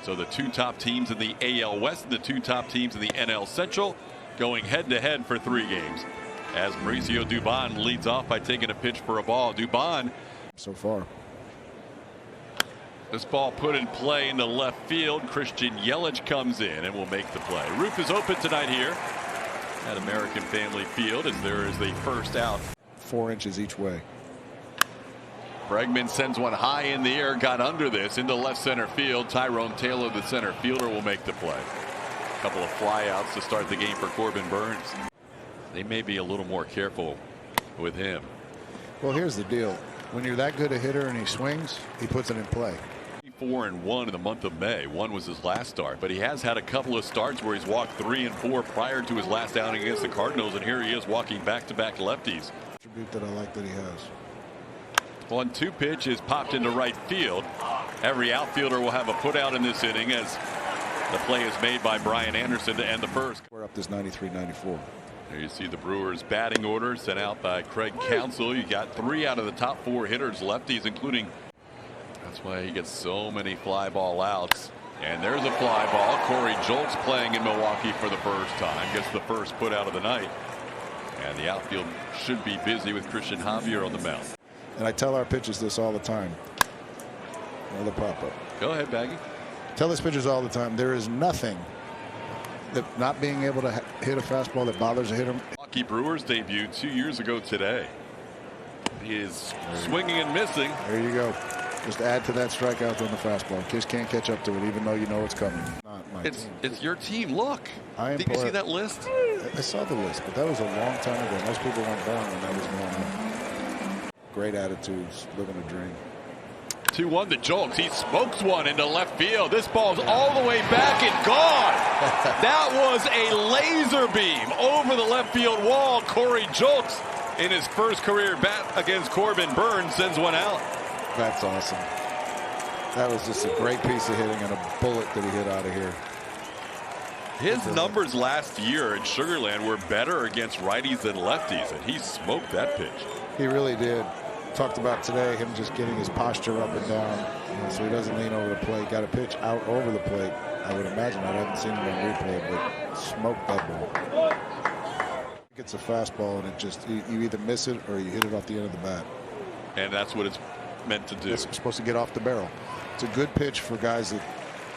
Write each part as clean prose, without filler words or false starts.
So the two top teams in the AL West and the two top teams in the NL Central going head to head for 3 games. As Mauricio Dubon leads off by taking a pitch for a ball. Dubon so far. This ball put in play into left field. Christian Yelich comes in and will make the play. Roof is open tonight here at American Family Field as there is the first out. 4 inches each way. Bregman sends one high in the air, got under this into left center field. Tyrone Taylor, the center fielder, will make the play. A couple of flyouts to start the game for Corbin Burns. They may be a little more careful with him. Well, here's the deal. When you're that good a hitter and he swings, he puts it in play. 4-1 in the month of May. 1 was his last start, but he has had a couple of starts where he's walked 3 and 4 prior to his last outing against the Cardinals, and here he is walking back-to-back lefties. Attribute that I like that he has. 1-2 pitch is popped into right field. Every outfielder will have a put out in this inning as the play is made by Brian Anderson to end the first. We're up this 93-94. There you see the Brewers batting order sent out by Craig Counsell. You got 3 out of the top 4 hitters lefties, including. That's why he gets so many fly ball outs. And there's a fly ball. Corey Joltz playing in Milwaukee for the first time. Gets the first put out of the night. And the outfield should be busy with Christian Javier on the mound. And I tell our pitchers this all the time. Another pop-up. Go ahead, Baggy. Tell his pitchers all the time. There is nothing that not being able to hit a fastball that bothers a hitter. Milwaukee Brewers debuted 2 years ago today. He is swinging and missing. There you go. Just add to that strikeout on the fastball. Kids can't catch up to it, even though you know it's coming. Not my team. It's your team. Look. Did you see that list? I saw the list, but that was a long time ago. Most people weren't born when that was going on. Great attitudes, living a dream. 2-1 to Joltz. He smokes one into left field. This ball's all the way back and gone. That was a laser beam over the left field wall. Corey Joltz, in his first career bat against Corbin Burns, sends one out. That's awesome. That was just a great piece of hitting and a bullet that he hit out of here. His numbers last year in Sugar Land were better against righties than lefties, and he smoked that pitch. He really did. Talked about today him just getting his posture up and down, so he doesn't lean over the plate. Got a pitch out over the plate. I would imagine. I haven't seen him on replay, but smoked that ball. It's a fastball, and it just you either miss it or you hit it off the end of the bat. And that's what it's meant to do. It's supposed to get off the barrel. It's a good pitch for guys that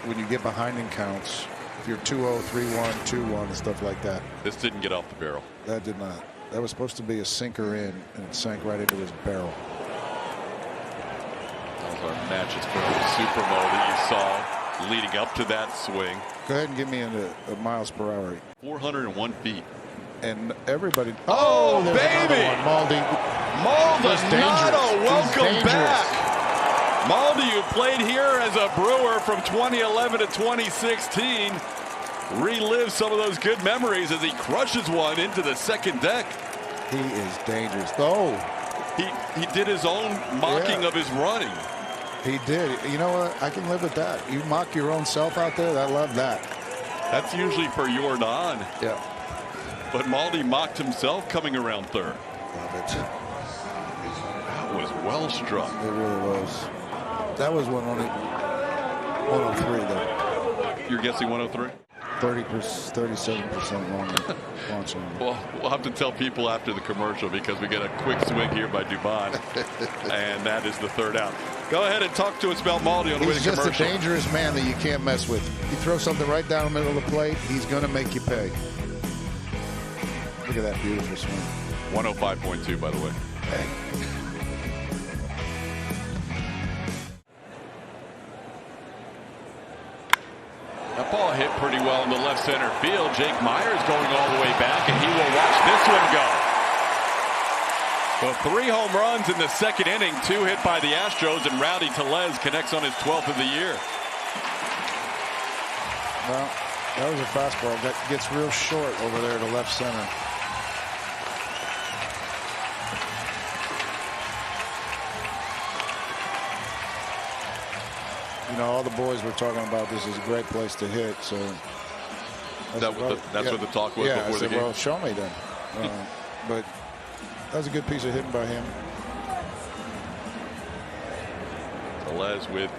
when you get behind in counts, if you're 2-0, 3-1, 2-1, and stuff like that. This didn't get off the barrel. That did not. That was supposed to be a sinker in, and it sank right into his barrel. Those are matches for the Supermo that you saw leading up to that swing. Go ahead and give me a miles per hour. 401 feet. And everybody. Oh, baby! Maldonado, welcome back. Maldi, who played here as a Brewer from 2011 to 2016, relives some of those good memories as he crushes one into the second deck. He is dangerous. Oh, he did his own mocking of his running. He did. You know what? I can live with that. You mock your own self out there. I love that. That's usually for Jordan. Yeah. But Maldi mocked himself coming around third. Love it. That was well struck. It really was. That was 103 though. You're guessing 103? 37% longer launching. Well, we'll have to tell people after the commercial because we get a quick swing here by Dubon, and that is the third out. Go ahead and talk to us about Maldi on the way to commercial. He's just a dangerous man that you can't mess with. You throw something right down the middle of the plate, he's going to make you pay. Look at that beautiful swing. 105.2, by the way. Hey. That ball hit pretty well in the left center field. Jake Myers going all the way back, and he will watch this one go. So 3 home runs in the second inning, 2 hit by the Astros, and Rowdy Tellez connects on his 12th of the year. Well, that was a fastball that gets real short over there to left center. You know, all the boys were talking about this is a great place to hit. So that's what the talk was before the game. Well, show me then. But that was a good piece of hitting by him. Tellez with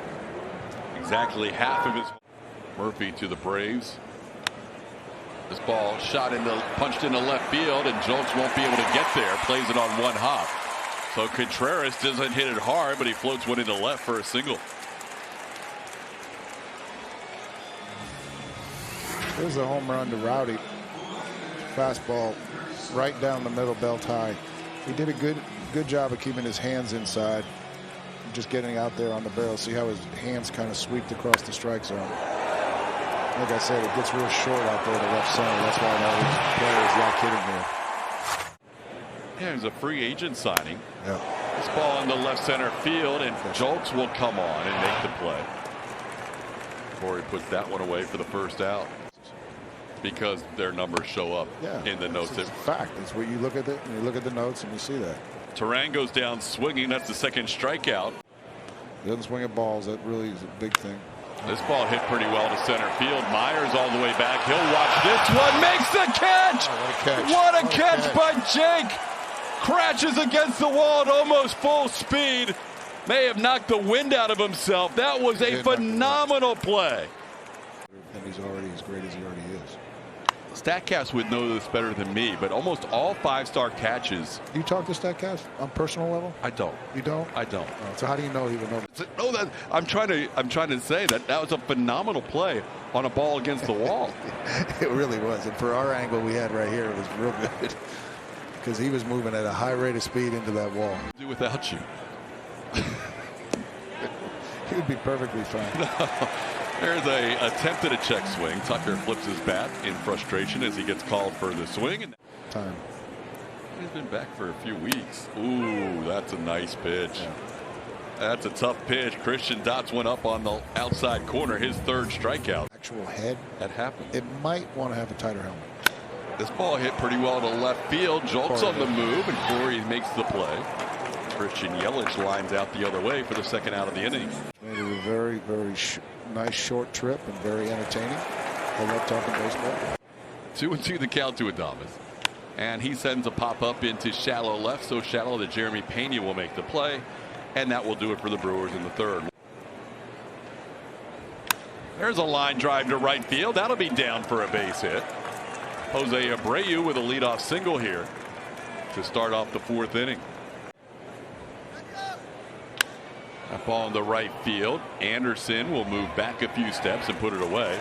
exactly half of his. Murphy to the Braves. This ball punched into left field, and Jolks won't be able to get there. Plays it on one hop. So Contreras doesn't hit it hard, but he floats one into left for a single. There's a home run to Rowdy. Fastball right down the middle, belt high. He did a good job of keeping his hands inside, just getting out there on the barrel. See how his hands kind of sweeped across the strike zone. Like I said, it gets real short out there to left center. That's why all these players like hitting here. Yeah, there's a free agent signing. Yeah. This ball into left center field, and Jolks will come on and make the play. Corey puts that one away for the first out, because their numbers show up in the notes. It's a fact. It's what you look at it, and you look at the notes, and you see that. Turan goes down swinging. That's the second strikeout. He doesn't swing at balls. That really is a big thing. This ball hit pretty well to center field. Myers all the way back. He'll watch this one. Makes the catch. Oh, what a catch by Jake. Crashes against the wall at almost full speed. May have knocked the wind out of himself. That was a phenomenal play. And he's already as great as he already is. StatCast would know this better than me, but almost all five-star catches. You talk to StatCast on personal level? I don't. You don't? I don't. So how do you know he would know? No, that I'm trying to say that was a phenomenal play on a ball against the wall. It really was, and for our angle we had right here, it was real good because he was moving at a high rate of speed into that wall. Do without you. He would be perfectly fine. No. There's a attempt at a check swing. Tucker flips his bat in frustration as he gets called for the swing. Time. He's been back for a few weeks. Ooh, that's a nice pitch. Yeah. That's a tough pitch. Christian dots one up on the outside corner. His third strikeout. Actual head. That happened. It might want to have a tighter helmet. This ball hit pretty well to left field. Jolks on the move, and Corey makes the play. Christian Yelich lines out the other way for the second out of the inning. Made it a very, very nice short trip and very entertaining. I love talking baseball. 2-2 the count to Adames. And he sends a pop-up into shallow left, so shallow that Jeremy Pena will make the play. And that will do it for the Brewers in the third. There's a line drive to right field. That'll be down for a base hit. Jose Abreu with a leadoff single here to start off the fourth inning. That ball in the right field. Anderson will move back a few steps and put it away.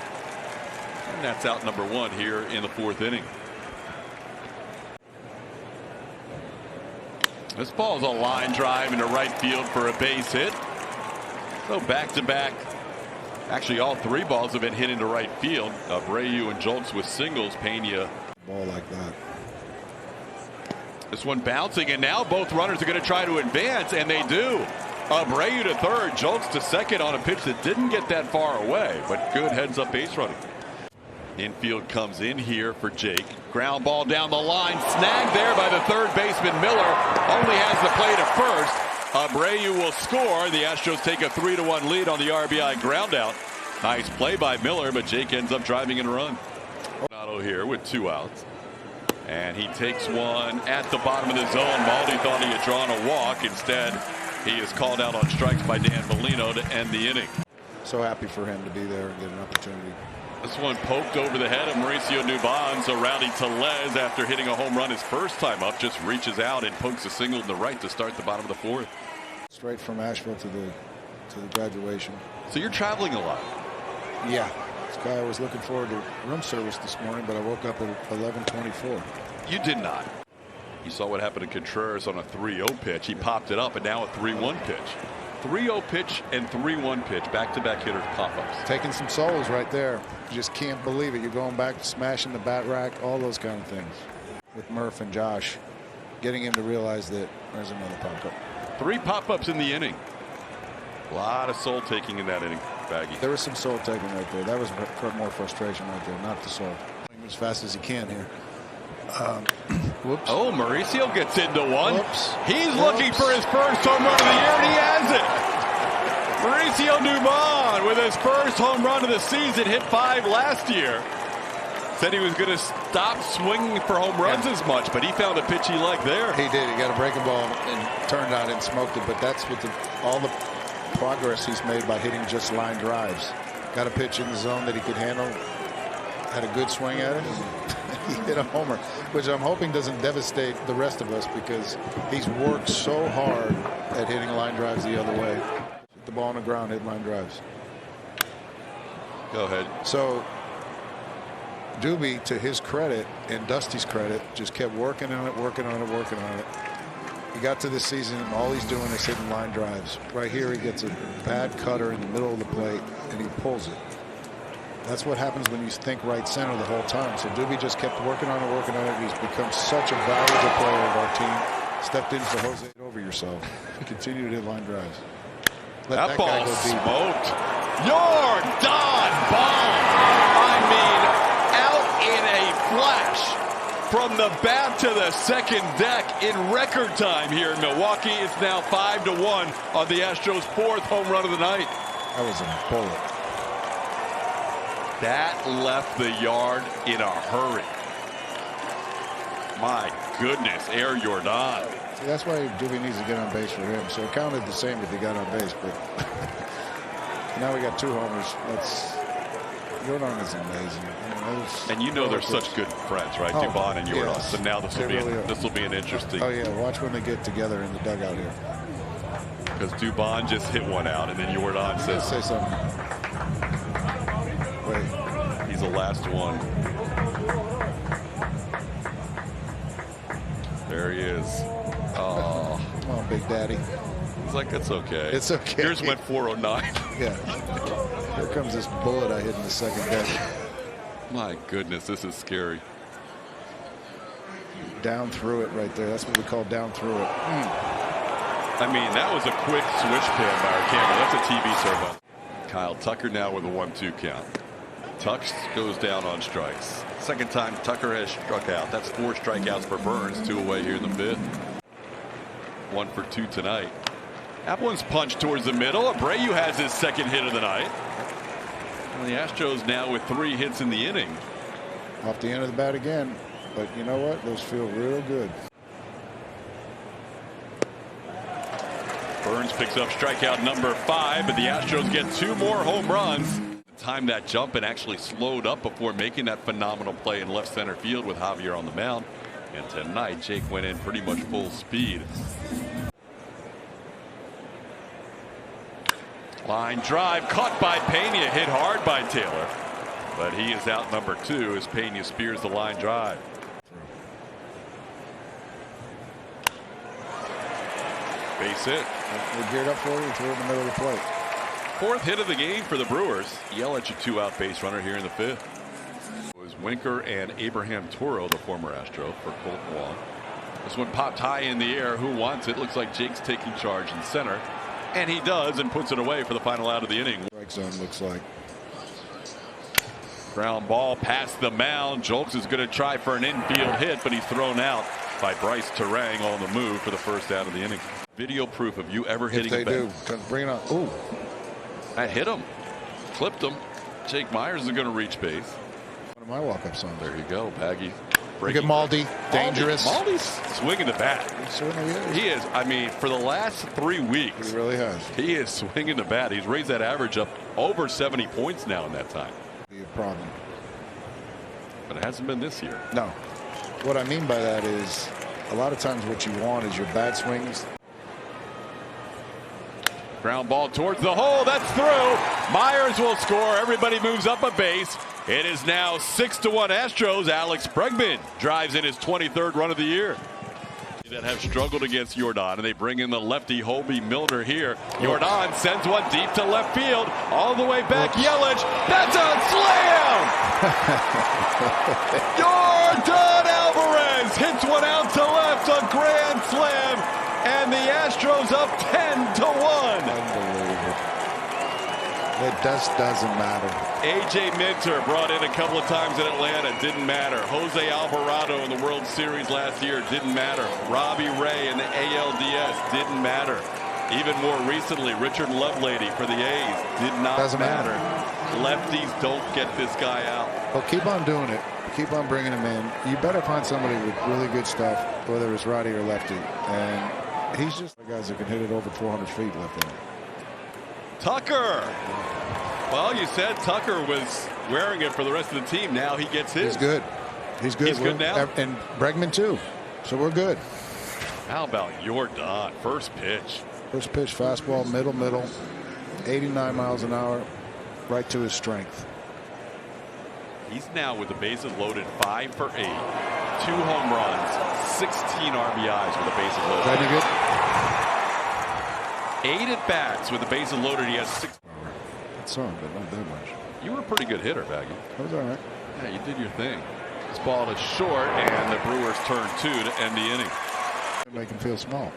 And that's out number one here in the fourth inning. This ball is a line drive into right field for a base hit. So back-to-back. Actually, all three balls have been hit into right field. Abreu and Jolks with singles. Pena. Ball like that. This one bouncing, and now both runners are going to try to advance, and they do. Abreu to third, Jolks to second on a pitch that didn't get that far away, but good heads-up base running. Infield comes in here for Jake. Ground ball down the line, snagged there by the third baseman Miller. Only has the play to first. Abreu will score. The Astros take a 3-1 lead on the RBI groundout. Nice play by Miller, but Jake ends up driving in a run. Otto here with 2 outs. And he takes one at the bottom of the zone. Maldi thought he had drawn a walk. Instead, he is called out on strikes by Dan Molino to end the inning. So happy for him to be there and get an opportunity. This one poked over the head of Mauricio Dubon. So Rowdy Tellez, after hitting a home run his first time up, just reaches out and pokes a single to the right to start the bottom of the fourth. Straight from Asheville to the graduation. So you're traveling a lot. Yeah. This guy was looking forward to room service this morning, but I woke up at 11:24. You did not. You saw what happened to Contreras on a 3-0 pitch. He popped it up, and now a 3-1 pitch. 3-0 pitch and 3-1 pitch. Back-to-back hitters pop-ups. Taking some souls right there. You just can't believe it. You're going back to smashing the bat rack, all those kind of things. With Murph and Josh, getting him to realize that there's another pop-up. 3 pop-ups in the inning. A lot of soul taking in that inning, Baggy. There was some soul taking right there. That was more frustration right there, not the soul. As fast as he can here. Whoops. Oh, Mauricio gets into one. Whoops. He's looking for his first home run of the year, and he has it. Mauricio Dubon with his first home run of the season, hit 5 last year. Said he was going to stop swinging for home runs as much, but he found a pitch he liked there. He did. He got a breaking ball and turned out and smoked it, but that's with all the progress he's made by hitting just line drives. got a pitch in the zone that he could handle. Had a good swing at it. He hit a homer, which I'm hoping doesn't devastate the rest of us because he's worked so hard at hitting line drives the other way. Hit the ball on the ground, hit line drives. Go ahead. So Doobie, to his credit and Dusty's credit, just kept working on it, working on it, working on it. He got to this season, and all he's doing is hitting line drives. Right here, he gets a bad cutter in the middle of the plate, and he pulls it. That's what happens when you think right center the whole time. So Doobie just kept working on it, working on it. He's become such a valuable player of our team. Stepped in for Jose. Get over yourself. Continue to hit line drives. Let That ball guy go deep. smoked. You're done, bomb. I mean, out in a flash from the bat to the second deck in record time here in Milwaukee. It's now 5-1 on the Astros' 4th home run of the night. That was a bullet. That left the yard in a hurry. My goodness, Air Jordan. See, that's why Doobie needs to get on base for him. So it counted the same if he got on base, but now we got 2 homers. Jordan is amazing. And you know they're such good friends, right? Dubon and Jordan. Yes, so now this will be an interesting. Oh yeah, watch when they get together in the dugout here. Because Dubon just hit one out, and then Jordan says, Say something. Wait. He's the last one. There he is. Oh. Come on, Big Daddy. He's like, it's okay. It's okay. Here's my 409. Yeah. Here comes this bullet I hit in the second deck. My goodness, this is scary. Down through it right there. That's what we call down through it. I mean, that was a quick switch pan by our camera. That's a TV servo. Kyle Tucker now with a 1-2 count. Tux goes down on strikes. Second time Tucker has struck out. That's 4 strikeouts for Burns. 2 away here in the 5th. 1 for 2 tonight. That one's punched towards the middle. Abreu has his 2nd hit of the night. And the Astros now with 3 hits in the inning. Off the end of the bat again. But you know what? Those feel real good. Burns picks up strikeout number 5, but the Astros get 2 more home runs. Timed that jump and actually slowed up before making that phenomenal play in left center field with Javier on the mound. And tonight, Jake went in pretty much full speed. Line drive caught by Pena, hit hard by Taylor. But he is out number 2 as Pena spears the line drive. Base hit. We're geared up for it. Threw it in the middle of the plate. 4th hit of the game for the Brewers. Yelich a 2-out base runner here in the 5th. It was Winker and Abraham Toro, the former Astro, for Colt Wong. This one popped high in the air. Who wants it? Looks like Jake's taking charge in center. And he does, and puts it away for the final out of the inning. Strike zone looks like. Ground ball past the mound. Jolks is going to try for an infield hit, but he's thrown out by Bryce Terang on the move for the 1st out of the inning. Video proof of you ever hitting a bat. If they do, bring it on. Ooh. I hit him. Clipped him. Jake Myers is going to reach base. One of my walk-up songs. There you go, Baggy. Look at Maldi. Dangerous. Maldi's swinging the bat. He certainly is. He is. I mean, for the last 3 weeks. He really has. He is swinging the bat. He's raised that average up over 70 points now in that time. Be a problem. But it hasn't been this year. No. What I mean by that is a lot of times what you want is your bad swings. Ground ball towards the hole. That's through. Myers will score. Everybody moves up a base. It is now 6-1 Astros. Alex Bregman drives in his 23rd run of the year. That have struggled against Jordan, and they bring in the lefty Hobie Milner here. Jordan sends one deep to left field, all the way back. Yelich, that's a slam! Jordan Alvarez hits one out to left, a grand slam, and the Astros up 10-1. Unbelievable. It just doesn't matter. A.J. Minter brought in a couple of times in Atlanta. Didn't matter. Jose Alvarado in the World Series last year. Didn't matter. Robbie Ray in the ALDS. Didn't matter. Even more recently, Richard Lovelady for the A's. Did not matter. Lefties don't get this guy out. Well, keep on doing it. Keep on bringing him in. You better find somebody with really good stuff, whether it's righty or lefty. And he's just the guys that can hit it over 400 feet left in. Tucker Well, you said Tucker was wearing it for the rest of the team. Now he gets his. He's good. He's good. He's good now. And Bregman too. So we're good. How about Jordan? First pitch. First pitch, fastball, middle, 89 miles an hour, right to his strength. He's now with the bases loaded 5 for 8, 2 home runs, 16 RBIs with the bases loaded. Is that any good? 8 at bats with the bases loaded. He has 6. That's some, but not that much. You were a pretty good hitter, Baggy. That was all right. Yeah, you did your thing. This ball is short, and the Brewers turn 2 to end the inning. Make him feel small.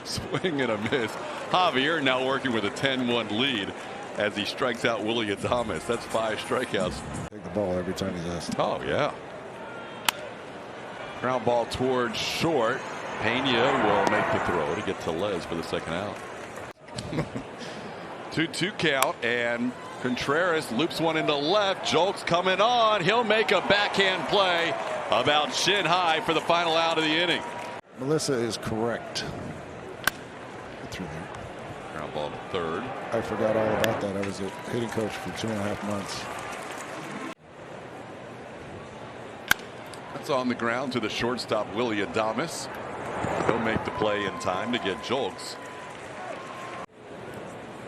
Swing and a miss. Javier now working with a 10-1 lead as he strikes out Willie Adames. That's 5 strikeouts. Take the ball every time he's asked. Oh, yeah. Ground ball towards short. Pena will make the throw to get Tellez for the second out. 2-2 count, and Contreras loops one into left. Jolks coming on. He'll make a backhand play about shin high for the final out of the inning. Melissa is correct. Get through there. Ground ball to third. I forgot all about that. I was a hitting coach for 2.5 months. That's on the ground to the shortstop, Willie Adames. He'll make the play in time to get Jolks.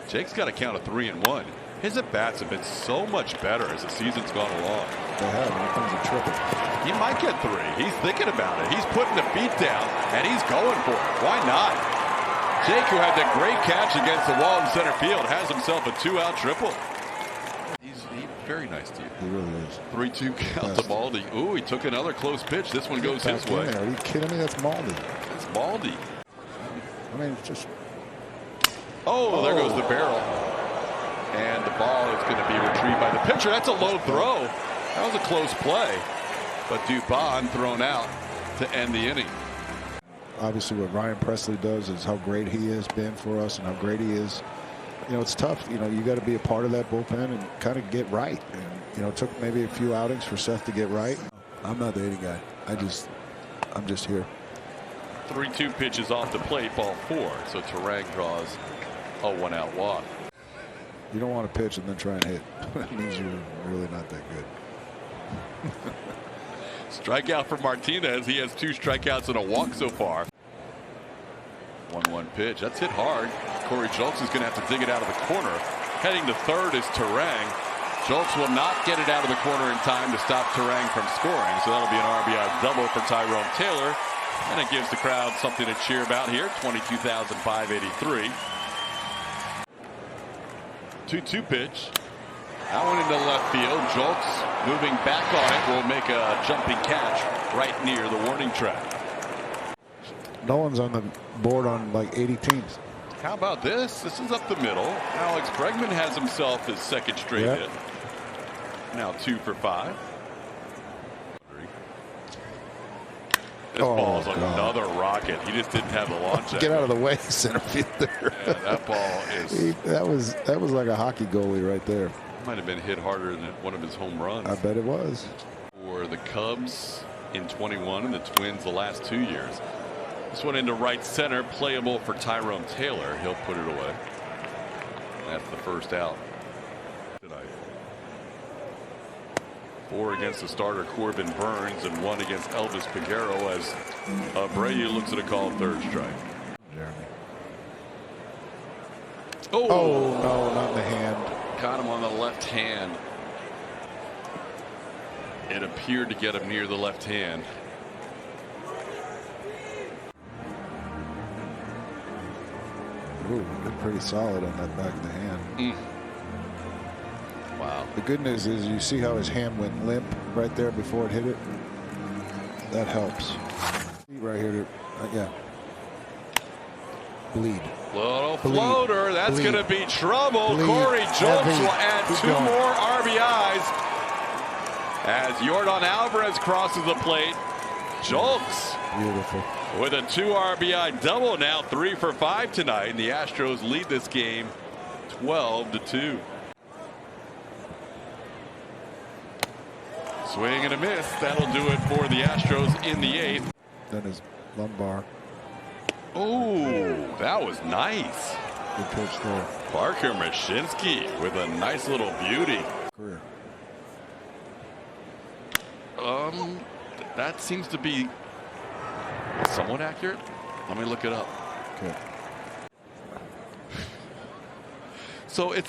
Jake's got a count of 3-1. His at-bats have been so much better as the season's gone along. They have. Here comes a triple. He might get 3. He's thinking about it. He's putting the feet down, and he's going for it. Why not? Jake, who had that great catch against the wall in center field, has himself a 2-out triple. He's very nice to you. He really is. 3-2 count to Maldi. Ooh, he took another close pitch. This one goes his way. Are you kidding me? That's Maldi. It's Maldi. I mean, it's just. Oh, there goes the barrel. And the ball is going to be retrieved by the pitcher. That's a low throw. That was a close play. But Dubon thrown out to end the inning. Obviously, what Ryan Presley does is how great he has been for us and how great he is. You know, it's tough. You know, you got to be a part of that bullpen and kind of get right. And, you know, it took maybe a few outings for Seth to get right. I'm not the hitting guy. I'm just here. 3-2 pitches off the plate, ball 4. So Terang draws a 1-out walk. You don't want to pitch and then try and hit. That means you're really not that good. Strikeout for Martinez. He has 2 strikeouts and a walk so far. 1-1 pitch. That's hit hard. Corey Jolks is going to have to dig it out of the corner. Heading to third is Terang. Jolks will not get it out of the corner in time to stop Terang from scoring. So that'll be an RBI double for Tyrone Taylor. And it gives the crowd something to cheer about here. 22,583. 2-2 pitch. That one into left field. Jolks moving back on it will make a jumping catch right near the warning track. No one's on the board on like 80 teams. How about this? This is up the middle. Alex Bregman has himself his second straight hit. Now 2 for 5. This ball's like another rocket. He just didn't have the launch. Get out of the way, center fielder. Yeah, that ball is. That was like a hockey goalie right there. Might have been hit harder than one of his home runs. I bet it was. For the Cubs in 21 and the Twins the last 2 years. This one into right center, playable for Tyrone Taylor. He'll put it away. That's the first out tonight. 4 against the starter Corbin Burns and 1 against Elvis Peguero as Abreu looks at a call third strike. Jeremy. Oh no, not in the hand. Caught him on the left hand. It appeared to get him near the left hand. Ooh, looked pretty solid on that back of the hand. Wow. The good news is you see how his hand went limp right there before it hit it. That helps. Right here, yeah. Bleed. Little floater. That's going to be trouble. Bleed. Corey Jolks will add Keep 2 going. more RBIs as Yordan Alvarez crosses the plate. Jolks Beautiful. with a 2 RBI double, now 3 for 5 tonight, and the Astros lead this game 12-2. Swing and a miss. That'll do it for the Astros in the 8th. Then his lumbar. Oh, that was nice. Good pitch there. Parker Mashinsky with a nice little beauty. Career. That seems to be somewhat accurate. Let me look it up. Okay. So is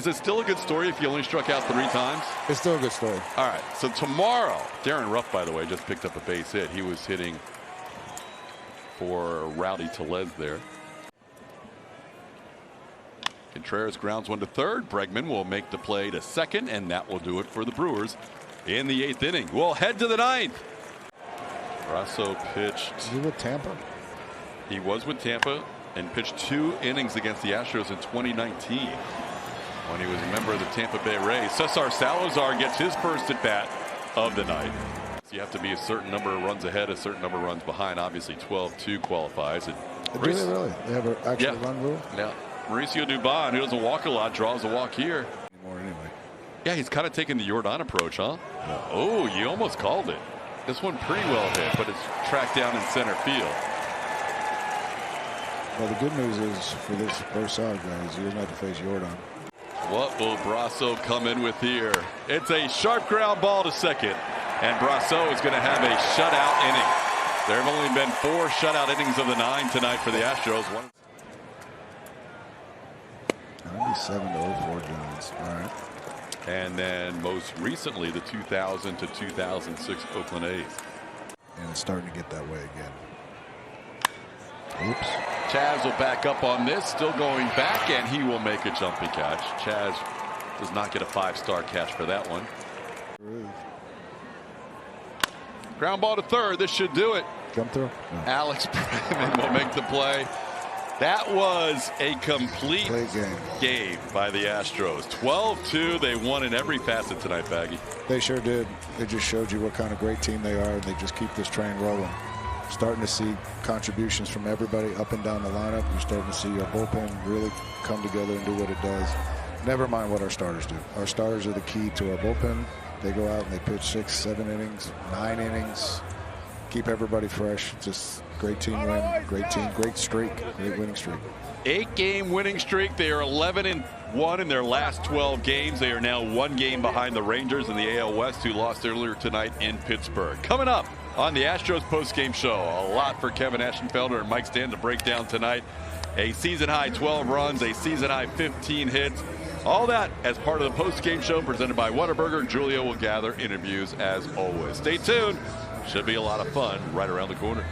it still a good story if you only struck out 3 times? It's still a good story. All right. So tomorrow, Darren Ruff, by the way, just picked up a base hit. He was hitting for Rowdy Tellez there. Contreras grounds one to third. Bregman will make the play to second, and that will do it for the Brewers in the 8th inning. We'll head to the 9th. Brasso pitched. Is he with Tampa? He was with Tampa and pitched 2 innings against the Astros in 2019 when he was a member of the Tampa Bay Rays. Cesar Salazar gets his first at bat of the night. So you have to be a certain number of runs ahead, a certain number of runs behind. Obviously 12-2 qualifies. And Do they really? They have an actual run rule? Yeah. Mauricio Dubon, who doesn't walk a lot, draws a walk here. Anymore anyway. Yeah, he's kind of taking the Jordan approach, huh? Yeah. Oh, you almost called it. This one pretty well hit, but it's tracked down in center field. Well, the good news is for this both side guys, he doesn't have to face Jordan. What will Brasso come in with here? It's a sharp ground ball to second, and Brasso is going to have a shutout inning. There have only been 4 shutout innings of the 9 tonight for the Astros. 97-04 Giants. All right. And then most recently the 2000 to 2006 Oakland A's. And it's starting to get that way again. Oops. Chaz will back up on this, still going back, and he will make a jumpy catch. Chaz does not get a 5-star catch for that one. Ground ball to third. This should do it. Jump through. No. Alex Bregman will make the play. That was a complete game by the Astros. 12-2. They won in every facet tonight, Baggy. They sure did. They just showed you what kind of great team they are, and they just keep this train rolling. Starting to see contributions from everybody up and down the lineup. You're starting to see our bullpen really come together and do what it does. Never mind what our starters do. Our starters are the key to our bullpen. They go out and they pitch 6, 7 innings, 9 innings. Keep everybody fresh. Just great team win, great team, great streak, great winning streak. 8-game winning streak. They are 11-1 in their last 12 games. They are now 1 game behind the Rangers in the AL West, who lost earlier tonight in Pittsburgh. Coming up on the Astros postgame show, a lot for Kevin Aschenfelder and Mike Stan to break down tonight. A season-high 12 runs, a season-high 15 hits. All that as part of the postgame show presented by Whataburger. Julia will gather interviews as always. Stay tuned. Should be a lot of fun right around the corner.